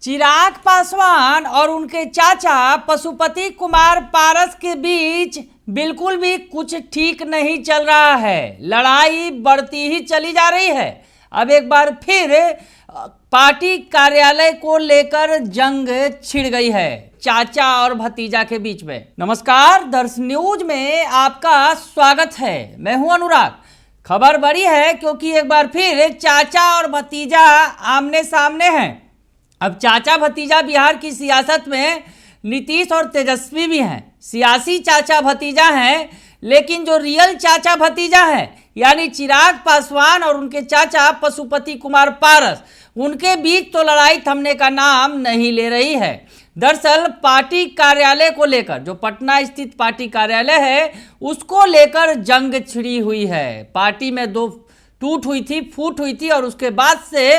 चिराग पासवान और उनके चाचा पशुपति कुमार पारस के बीच बिल्कुल भी कुछ ठीक नहीं चल रहा है। लड़ाई बढ़ती ही चली जा रही है। अब एक बार फिर पार्टी कार्यालय को लेकर जंग छिड़ गई है चाचा और भतीजा के बीच में। नमस्कार, दर्श न्यूज में आपका स्वागत है। मैं हूं अनुराग। खबर बड़ी है क्योंकि एक बार फिर चाचा और भतीजा आमने सामने हैं। अब चाचा भतीजा बिहार की सियासत में नीतीश और तेजस्वी भी हैं। सियासी चाचा भतीजा हैं, लेकिन जो रियल चाचा भतीजा हैं यानी चिराग पासवान और उनके चाचा पशुपति कुमार पारस, उनके बीच तो लड़ाई थमने का नाम नहीं ले रही है। दरअसल पार्टी कार्यालय को लेकर, जो पटना स्थित पार्टी कार्यालय है, उसको लेकर जंग छिड़ी हुई है। पार्टी में दो फूट हुई थी और उसके बाद से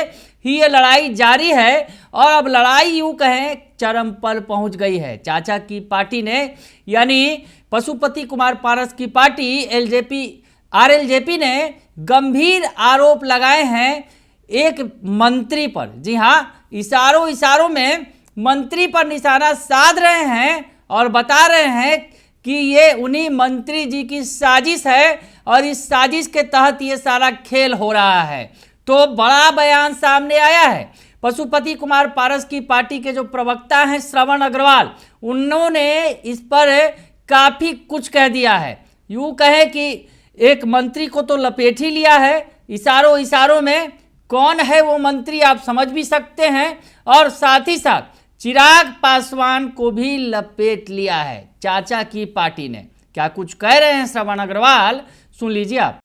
ही ये लड़ाई जारी है और अब लड़ाई यूं कहें चरम पर पहुंच गई है। चाचा की पार्टी ने यानी पशुपति कुमार पारस की पार्टी आरएलजेपी ने गंभीर आरोप लगाए हैं एक मंत्री पर। जी हाँ, इशारों में मंत्री पर निशाना साध रहे हैं और बता रहे हैं कि ये उन्हीं मंत्री जी की साजिश है और इस साजिश के तहत ये सारा खेल हो रहा है। तो बड़ा बयान सामने आया है। पशुपति कुमार पारस की पार्टी के जो प्रवक्ता हैं श्रवण अग्रवाल, उन्होंने इस पर काफ़ी कुछ कह दिया है। यूँ कहे कि एक मंत्री को तो लपेट ही लिया है। इशारों में कौन है वो मंत्री आप समझ भी सकते हैं, और साथ ही साथ चिराग पासवान को भी लपेट लिया है चाचा की पार्टी ने। क्या कुछ कह रहे हैं श्रवण अग्रवाल, सुन लीजिए आप।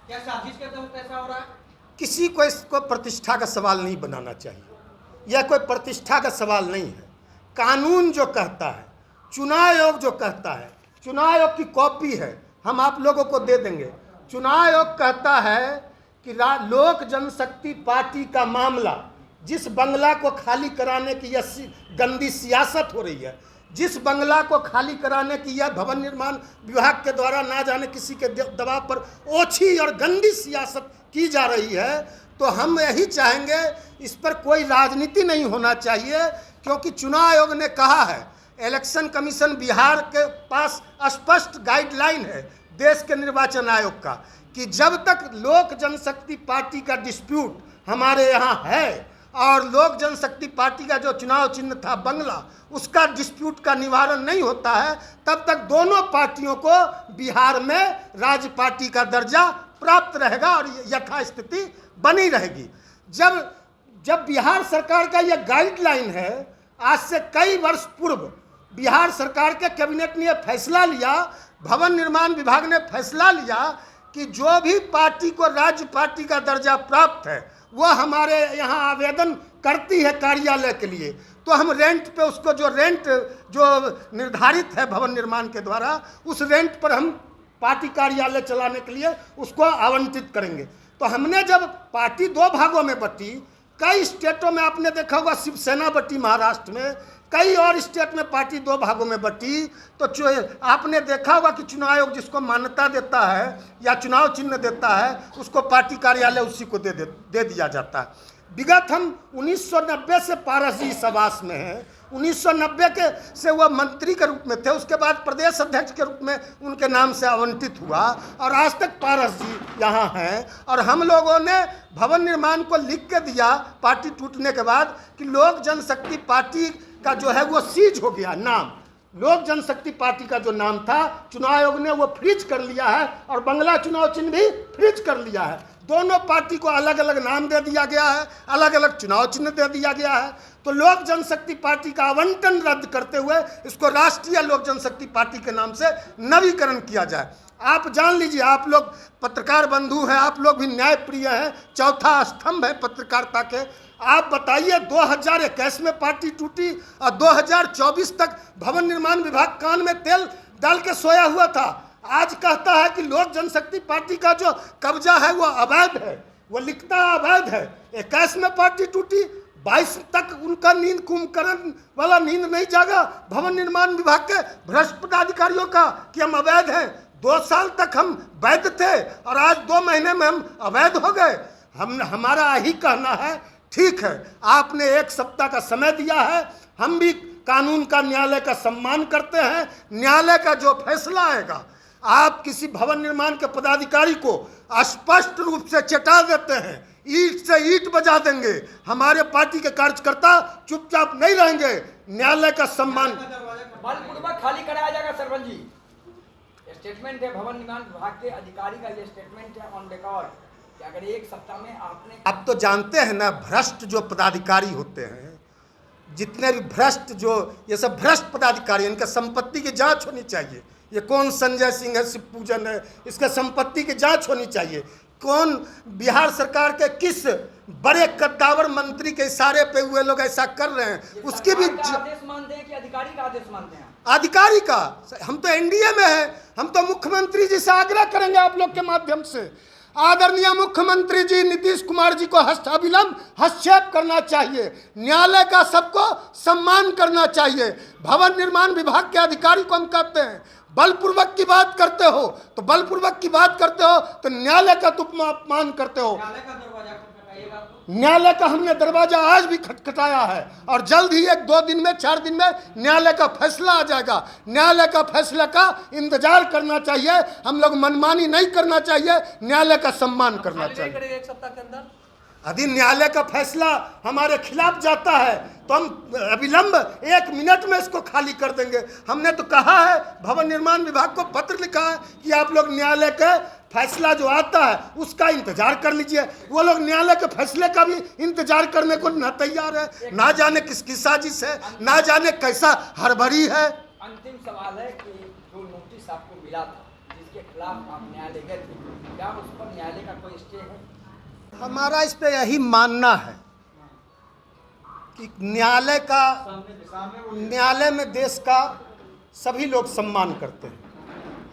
क्या साजिश के तहत ऐसा हो रहा है? किसी को इसको प्रतिष्ठा का सवाल नहीं बनाना चाहिए। यह कोई प्रतिष्ठा का सवाल नहीं है। कानून जो कहता है, चुनाव आयोग जो कहता है, चुनाव आयोग की कॉपी है, हम आप लोगों को दे देंगे। चुनाव आयोग कहता है कि लोक जनशक्ति पार्टी का मामला, जिस बंगला को खाली कराने की यह गंदी सियासत हो रही है, जिस बंगला को खाली कराने की यह भवन निर्माण विभाग के द्वारा ना जाने किसी के दबाव पर ओछी और गंदी सियासत की जा रही है, तो हम यही चाहेंगे इस पर कोई राजनीति नहीं होना चाहिए। क्योंकि चुनाव आयोग ने कहा है, इलेक्शन कमीशन बिहार के पास स्पष्ट गाइडलाइन है देश के निर्वाचन आयोग का कि जब तक लोक जनशक्ति पार्टी का डिस्प्यूट हमारे यहाँ है और लोक जनशक्ति पार्टी का जो चुनाव चिन्ह था बंगला, उसका डिस्प्यूट का निवारण नहीं होता है, तब तक दोनों पार्टियों को बिहार में राज्य पार्टी का दर्जा प्राप्त रहेगा और यथास्थिति बनी रहेगी। जब बिहार सरकार का यह गाइडलाइन है, आज से कई वर्ष पूर्व बिहार सरकार के कैबिनेट ने यह फैसला लिया, भवन निर्माण विभाग ने फैसला लिया कि जो भी पार्टी को राज्य पार्टी का दर्जा प्राप्त है वह हमारे यहाँ आवेदन करती है कार्यालय के लिए, तो हम रेंट पे उसको जो निर्धारित है भवन निर्माण के द्वारा, उस रेंट पर हम पार्टी कार्यालय चलाने के लिए उसको आवंटित करेंगे। तो हमने जब पार्टी दो भागों में बटी, कई स्टेटों में आपने देखा होगा शिवसेना बटी महाराष्ट्र में, कई और स्टेट में पार्टी दो भागों में बटी, तो आपने देखा होगा कि चुनाव आयोग जिसको मान्यता देता है या चुनाव चिन्ह देता है उसको पार्टी कार्यालय उसी को दे दिया जाता है। विगत हम 1990 से पारस जी इस आवास में हैं। 1990 के से वह मंत्री के रूप में थे, उसके बाद प्रदेश अध्यक्ष के रूप में उनके नाम से आवंटित हुआ और आज तक पारस जी यहाँ हैं। और हम लोगों ने भवन निर्माण को लिख के दिया पार्टी टूटने के बाद कि लोक जनशक्ति पार्टी का जो है वो सीज हो गया नाम। लोक जनशक्ति पार्टी का जो नाम था चुनाव आयोग ने वो फ्रीज कर लिया है और बंगला चुनाव चिन्ह भी फ्रीज कर लिया है। दोनों पार्टी को अलग अलग नाम दे दिया गया है, अलग अलग चुनाव चिन्ह दे दिया गया है। तो लोक जनशक्ति पार्टी का आवंटन रद्द करते हुए इसको राष्ट्रीय लोक जनशक्ति पार्टी के नाम से नवीकरण किया जाए। आप जान लीजिए, आप लोग पत्रकार बंधु हैं, आप लोग भी न्याय प्रिय हैं, चौथा स्तंभ है पत्रकारिता के। आप बताइए, 2021 में पार्टी टूटी और 2024 तक भवन निर्माण विभाग कान में तेल डाल के सोया हुआ था। आज कहता है कि लोक जनशक्ति पार्टी का जो कब्जा है वो अवैध है, वो लिखता अवैध है। 21 में पार्टी टूटी, 22 तक उनका नींद कुंभकर्ण वाला नींद नहीं जागा भवन निर्माण विभाग के भ्रष्ट पदाधिकारियों का कि हम अवैध हैं। 2 साल तक हम वैध थे और आज 2 महीने में हम अवैध हो गए। हमारा यही कहना है, ठीक है, आपने 1 सप्ताह का समय दिया है, हम भी कानून का, न्यायालय का सम्मान करते हैं। न्यायालय का जो फैसला आएगा, आप किसी भवन निर्माण के पदाधिकारी को स्पष्ट रूप से चेता देते हैं, ईंट से ईंट बजा देंगे, हमारे पार्टी के कार्यकर्ता चुपचाप नहीं रहेंगे। न्यायालय का सम्मान बलपूर्वक खाली कराया जाएगा। सरपंच जी, स्टेटमेंट है भवन निर्माण विभाग के अधिकारी का, ये स्टेटमेंट है ऑन रिकॉर्ड कि अगर 1 सप्ताह में आपने, आप तो जानते हैं ना, भ्रष्ट जो पदाधिकारी होते हैं, जितने भी भ्रष्ट, जो ये सब भ्रष्ट पदाधिकारी, इनका संपत्ति की जांच होनी चाहिए। ये कौन संजय सिंह है, शिव पूजन है, इसका संपत्ति की जांच होनी चाहिए। कौन बिहार सरकार के किस बड़े कद्दावर मंत्री के इशारे पे हुए लोग ऐसा कर रहे हैं, उसकी भी आदेश मानते हैं कि अधिकारी का आदेश मानते हैं? अधिकारी का। हम तो एनडीए में हैं, हम तो मुख्यमंत्री जी से आग्रह करेंगे आप लोग के माध्यम से, आदरणीय मुख्यमंत्री जी नीतीश कुमार जी को अविलंब हस्तक्षेप करना चाहिए। न्यायालय का सबको सम्मान करना चाहिए। भवन निर्माण विभाग के अधिकारी को हम कहते हैं, बलपूर्वक की बात करते हो तो बलपूर्वक की बात करते हो, तो न्यायालय का तुम अपमान करते हो। न्यायालय का दरवाजा खटखटाइएगा आप? न्यायालय का हमने दरवाजा आज भी खटखटाया है, और जल्द ही 1-2 दिन में, 4 दिन में न्यायालय का फैसला आ जाएगा। न्यायालय का फैसला का इंतजार करना चाहिए, हम लोग मनमानी नहीं करना चाहिए, न्यायालय का सम्मान करना चाहिए। 1 सप्ताह के अंदर यदि न्यायालय का फैसला हमारे खिलाफ जाता है तो हम अविलंब 1 मिनट में इसको खाली कर देंगे। हमने तो कहा है, भवन निर्माण विभाग को पत्र लिखा है कि आप लोग न्यायालय का फैसला जो आता है उसका इंतजार कर लीजिए। वो लोग न्यायालय के फैसले का भी इंतजार करने को न तैयार है, ना जाने किसकी साजिश है, ना जाने कैसा हड़बड़ी है। अंतिम सवाल है कि जो नोटिस आपको मिला था, जिसके खिलाफ आप न्यायालय गए थे, क्या उस पर न्यायालय का कोई स्टे है? हमारा इस पे यही मानना है कि न्यायालय में देश का सभी लोग सम्मान करते हैं,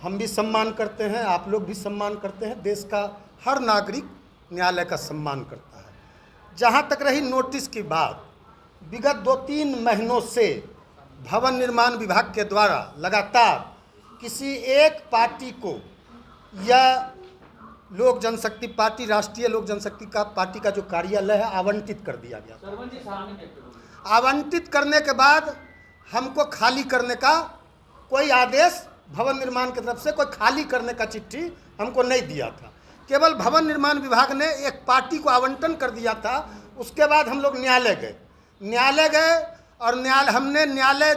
हम भी सम्मान करते हैं, आप लोग भी सम्मान करते हैं, देश का हर नागरिक न्यायालय का सम्मान करता है। जहाँ तक रही नोटिस की बात, विगत 2-3 महीनों से भवन निर्माण विभाग के द्वारा लगातार किसी एक पार्टी को, या लोक जनशक्ति पार्टी, राष्ट्रीय लोक जनशक्ति का पार्टी का जो कार्यालय है, आवंटित कर दिया गया। आवंटित करने के बाद हमको खाली करने का कोई आदेश भवन निर्माण की तरफ से, कोई खाली करने का चिट्ठी हमको नहीं दिया था। केवल भवन निर्माण विभाग ने एक पार्टी को आवंटन कर दिया था। उसके बाद हम लोग न्यायालय गए और न्यायालय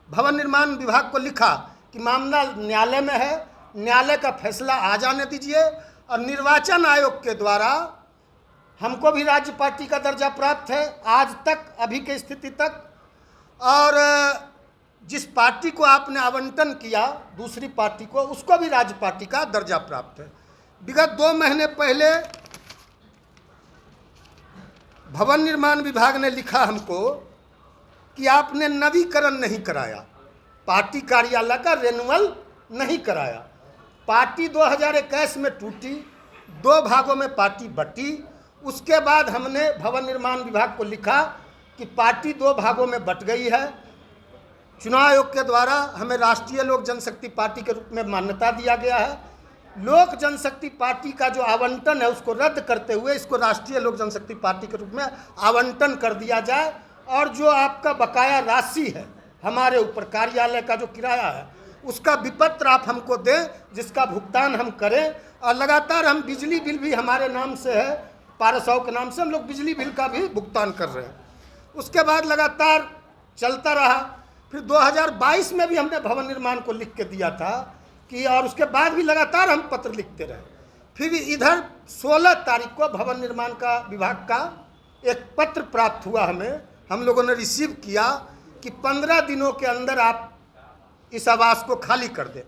भवन निर्माण विभाग को लिखा कि मामला न्यायालय में है, न्यायालय का फैसला आ जाने दीजिए। और निर्वाचन आयोग के द्वारा हमको भी राज्य पार्टी का दर्जा प्राप्त है आज तक, अभी की स्थिति तक। और जिस पार्टी को आपने आवंटन किया, दूसरी पार्टी को, उसको भी राज्य पार्टी का दर्जा प्राप्त है। विगत 2 महीने पहले भवन निर्माण विभाग ने लिखा हमको कि आपने नवीकरण नहीं कराया, पार्टी कार्यालय का रेन्युअल नहीं कराया। पार्टी 2021 में टूटी, 2 भागों में पार्टी बटी। उसके बाद हमने भवन निर्माण विभाग को लिखा कि पार्टी 2 भागों में बट गई है। चुनाव आयोग के द्वारा हमें राष्ट्रीय लोक जनशक्ति पार्टी के रूप में मान्यता दिया गया है। लोक जनशक्ति पार्टी का जो आवंटन है उसको रद्द करते हुए इसको राष्ट्रीय लोक जनशक्ति पार्टी के रूप में आवंटन कर दिया जाए, और जो आपका बकाया राशि है हमारे ऊपर, कार्यालय का जो किराया है, उसका विपत्र आप हमको दें, जिसका भुगतान हम करें। और लगातार हम बिजली बिल भी हमारे नाम से है, पारसौ के नाम से हम लोग बिजली बिल का भी भुगतान कर रहे हैं। उसके बाद लगातार चलता रहा। फिर 2022 में भी हमने भवन निर्माण को लिख के दिया था कि, और उसके बाद भी लगातार हम पत्र लिखते रहे। फिर इधर 16 तारीख को भवन निर्माण का विभाग का एक पत्र प्राप्त हुआ हमें, हम लोगों ने रिसीव किया कि 15 दिनों के अंदर आप इस आवास को खाली कर दें।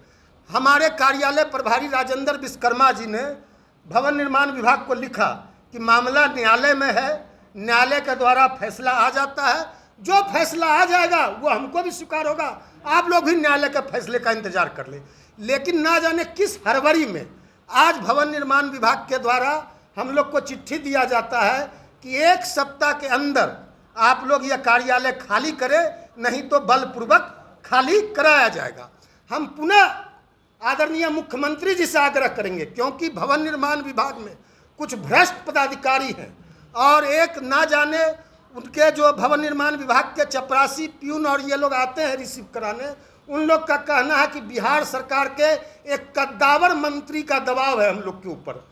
हमारे कार्यालय प्रभारी राजेंद्र विश्वकर्मा जी ने भवन निर्माण विभाग को लिखा कि मामला न्यायालय में है, न्यायालय के द्वारा फैसला आ जाता है, जो फैसला आ जाएगा वो हमको भी स्वीकार होगा, आप लोग भी न्यायालय के फैसले का इंतजार कर ले। लेकिन ना जाने किस हड़बड़ी में आज भवन निर्माण विभाग के द्वारा हम लोग को चिट्ठी दिया जाता है कि 1 सप्ताह के अंदर आप लोग यह कार्यालय खाली करें, नहीं तो बलपूर्वक खाली कराया जाएगा। हम पुनः आदरणीय मुख्यमंत्री जी से आग्रह करेंगे, क्योंकि भवन निर्माण विभाग में कुछ भ्रष्ट पदाधिकारी हैं और एक ना जाने उनके जो भवन निर्माण विभाग के चपरासी प्यून और ये लोग आते हैं रिसीव कराने, उन लोग का कहना है कि बिहार सरकार के एक कद्दावर मंत्री का दबाव है हम लोग के ऊपर।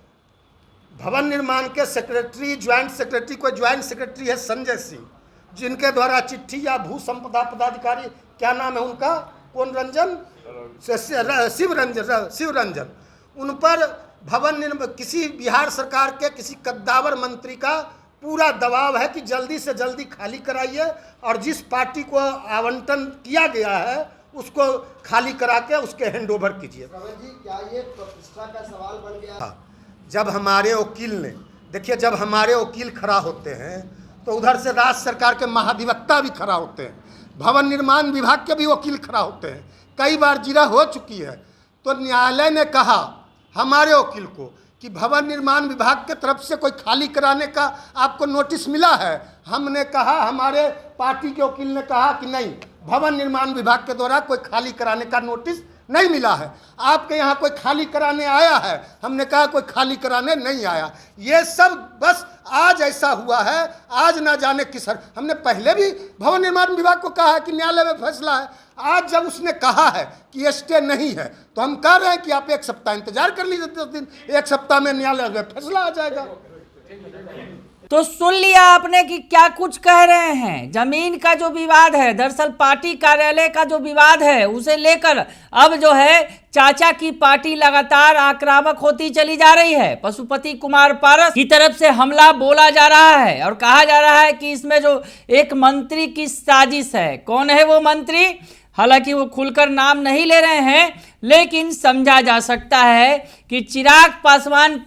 भवन निर्माण के सेक्रेटरी, ज्वाइंट सेक्रेटरी, कोई ज्वाइंट सेक्रेटरी है संजय सिंह, जिनके द्वारा चिट्ठी या भू संपदा पदाधिकारी, क्या नाम है उनका, कौन रंजन, शिवरंजन, उन पर भवन निर्माण किसी बिहार सरकार के किसी कद्दावर मंत्री का पूरा दबाव है कि जल्दी से जल्दी खाली कराइए और जिस पार्टी को आवंटन किया गया है उसको खाली करा के उसके हैंडओवर कीजिए। जी, क्या ये प्रतिष्ठा का सवाल बन गया? जब हमारे वकील ने, देखिए जब हमारे वकील खड़ा होते हैं तो उधर से राज्य सरकार के महाधिवक्ता भी खड़ा होते हैं, भवन निर्माण विभाग के भी वकील खड़ा होते हैं। कई बार जिरह हो चुकी है तो न्यायालय ने कहा हमारे वकील को कि भवन निर्माण विभाग के तरफ से कोई खाली कराने का आपको नोटिस मिला है? हमने कहा, हमारे पार्टी के वकील ने कहा कि नहीं, भवन निर्माण विभाग के द्वारा कोई खाली कराने का नोटिस नहीं मिला है। आपके यहाँ कोई खाली कराने आया है? हमने कहा कोई खाली कराने नहीं आया। ये सब बस आज ऐसा हुआ है, आज ना जाने किस हमने पहले भी भवन निर्माण विभाग को कहा है कि न्यायालय में फैसला है। आज जब उसने कहा है कि स्टे नहीं है तो हम कह रहे हैं कि आप 1 सप्ताह इंतजार कर लीजिए, 10 दिन, 1 सप्ताह में न्यायालय में फैसला आ जाएगा। तो सुन लिया आपने कि क्या कुछ कह रहे हैं। जमीन का जो विवाद है, दरअसल पार्टी कार्यालय का जो विवाद है, उसे लेकर अब जो है चाचा की पार्टी लगातार आक्रामक होती चली जा रही है। पशुपति कुमार पारस की तरफ से हमला बोला जा रहा है और कहा जा रहा है कि इसमें जो एक मंत्री की साजिश है। कौन है वो मंत्री? हालांकि वो खुलकर नाम नहीं ले रहे हैं, लेकिन समझा जा सकता है कि चिराग पासवान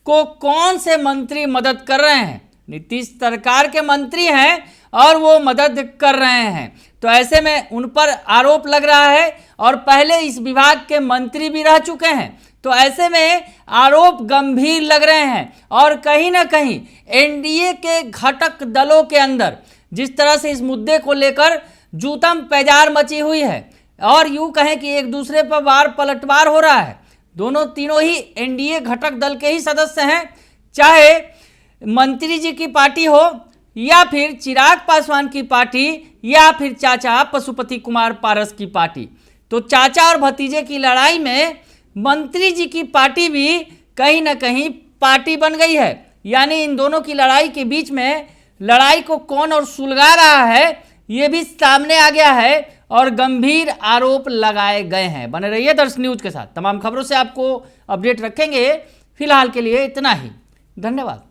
को कौन से मंत्री मदद कर रहे हैं। नीतीश सरकार के मंत्री हैं और वो मदद कर रहे हैं, तो ऐसे में उन पर आरोप लग रहा है और पहले इस विभाग के मंत्री भी रह चुके हैं, तो ऐसे में आरोप गंभीर लग रहे हैं। और कहीं ना कहीं एनडीए के घटक दलों के अंदर जिस तरह से इस मुद्दे को लेकर जूतम पैजार मची हुई है और यूं कहें कि एक दूसरे पर वार पलटवार हो रहा है। दोनों तीनों ही एनडीए घटक दल के ही सदस्य हैं, चाहे मंत्री जी की पार्टी हो या फिर चिराग पासवान की पार्टी या फिर चाचा पशुपति कुमार पारस की पार्टी। तो चाचा और भतीजे की लड़ाई में मंत्री जी की पार्टी भी कहीं ना कहीं पार्टी बन गई है। यानी इन दोनों की लड़ाई के बीच में लड़ाई को कौन और सुलगा रहा है ये भी सामने आ गया है और गंभीर आरोप लगाए गए हैं। बने रहिए दर्श न्यूज के साथ, तमाम खबरों से आपको अपडेट रखेंगे। फिलहाल के लिए इतना ही, धन्यवाद।